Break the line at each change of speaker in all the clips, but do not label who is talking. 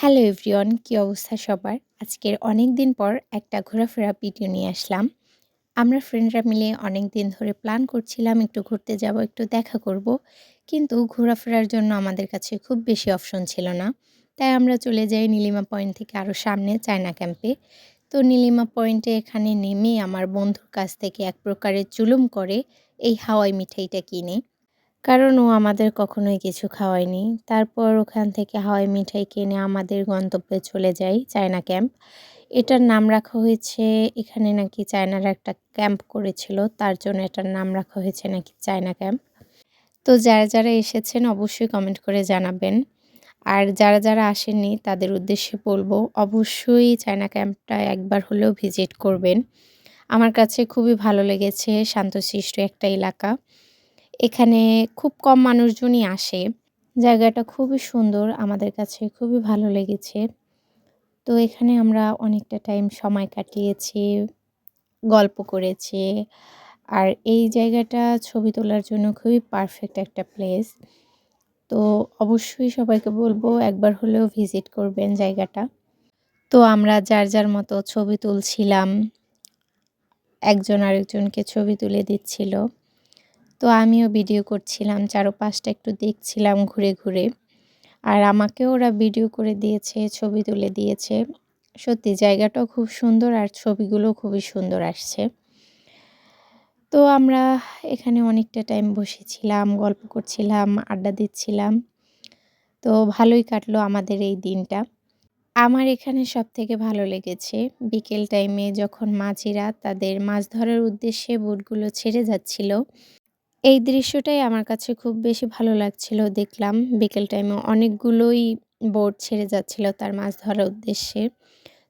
Hello everyone, কি অবস্থা সবার? আজকের অনেক দিন পর একটা ঘোরাফেরা ভিডিও নিয়ে আসলাম। আমরা ফ্রেন্ডরা মিলে অনেক দিন ধরে প্ল্যান করছিলাম একটু ঘুরতে যাব, একটু দেখা করব। কিন্তু ঘোরাফেরার জন্য আমাদের কাছে খুব বেশি অপশন ছিল না। তাই আমরা চলে যাই নীলিমা পয়েন্ট থেকে আরও সামনে চায়না ক্যাম্পে। তো নীলিমা পয়েন্টে এখানে নেমেই আমার বন্ধুর কাছ থেকে এক প্রকারের জুলুম করে এই হাওয়াই মিঠাইটা কিনি। কারণ ও আমাদের কখনোই কিছু খাওয়ায়নি। তারপর ওখান থেকে হাওয়াই মিঠাই কিনে আমাদের গন্তব্যে চলে যাই চায়না ক্যাম্প। এটার নাম রাখা হয়েছে, এখানে নাকি চায়নারা একটা ক্যাম্প করেছিল, তার জন্য এটার নাম রাখা হয়েছে নাকি চায়না ক্যাম্প। তো যারা এসেছেন অবশ্যই কমেন্ট করে জানাবেন। আর যারা আসেননি তাদের উদ্দেশ্যে বলব, অবশ্যই চায়না ক্যাম্পটা একবার হলেও ভিজিট করবেন। আমার কাছে খুবই ভালো লেগেছে, শান্তশিষ্ট একটা এলাকা। এখানে খুব কম মানুষজনই আসে। জায়গাটা খুবই সুন্দর, আমাদের কাছে খুবই ভালো লেগেছে। তো এখানে আমরা অনেকটা টাইম সময় কাটিয়েছি, গল্প করেছি। আর এই জায়গাটা ছবি তোলার জন্য খুবই পারফেক্ট একটা প্লেস। তো অবশ্যই সবাইকে বলব একবার হলেও ভিজিট করবেন জায়গাটা। তো আমরা যার মতো ছবি তুলছিলাম। একজন আরেকজনকে ছবি তুলে দিচ্ছিল। তো আমিও ভিডিও করছিলাম, চারপাশটা একটু দেখছিলাম ঘুরে। আর আমাকেও ওরা ভিডিও করে দিয়েছে, ছবি তুলে দিয়েছে। সত্যি জায়গাটাও খুব সুন্দর আর ছবিগুলোও খুবই সুন্দর আসছে। তো আমরা এখানে অনেকটা টাইম বসেছিলাম, গল্প করছিলাম, আড্ডা দিচ্ছিলাম। তো ভালোই কাটলো আমাদের এই দিনটা। আমার এখানে সবথেকে ভালো লেগেছে বিকেল টাইমে যখন মাঝিরা তাদের মাছ ধরার উদ্দেশ্যে বোটগুলো ছেড়ে যাচ্ছিল। এই দৃশ্যটাই আমার কাছে খুব বেশি ভালো লাগছিল। দেখলাম বিকেল টাইমে অনেকগুলোই বোট ছেড়ে যাচ্ছিল তার মাছ ধরার উদ্দেশ্যে।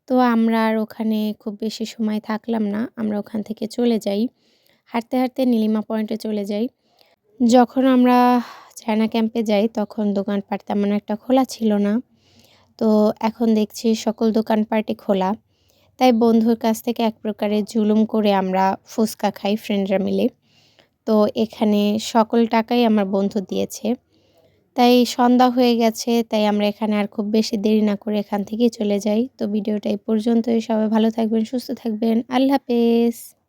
তো আমরা আর ওখানে খুব বেশি সময় থাকলাম না। আমরা ওখান থেকে চলে যাই। হাঁটতে নীলিমা পয়েন্টে চলে যাই। যখন আমরা চায়না ক্যাম্পে যাই তখন দোকানপাট তেমন একটা খোলা ছিল না। তো এখন দেখছি সকল দোকানপাটই খোলা। তাই বন্ধুর কাছ থেকে এক প্রকারের জুলুম করে আমরা ফুচকা খাই ফ্রেন্ডরা মিলে। তো এখানে সকল টাকাই আমার বন্ধু দিয়েছে। তাই সন্ধ্যা হয়ে গেছে, তাই আমরা এখানে আর খুব বেশি দেরি না করে এখান থেকেই চলে যাই। তো ভিডিওটা এই পর্যন্তই। সবাই ভালো থাকবেন, সুস্থ থাকবেন। আল্লাহ হাফেজ।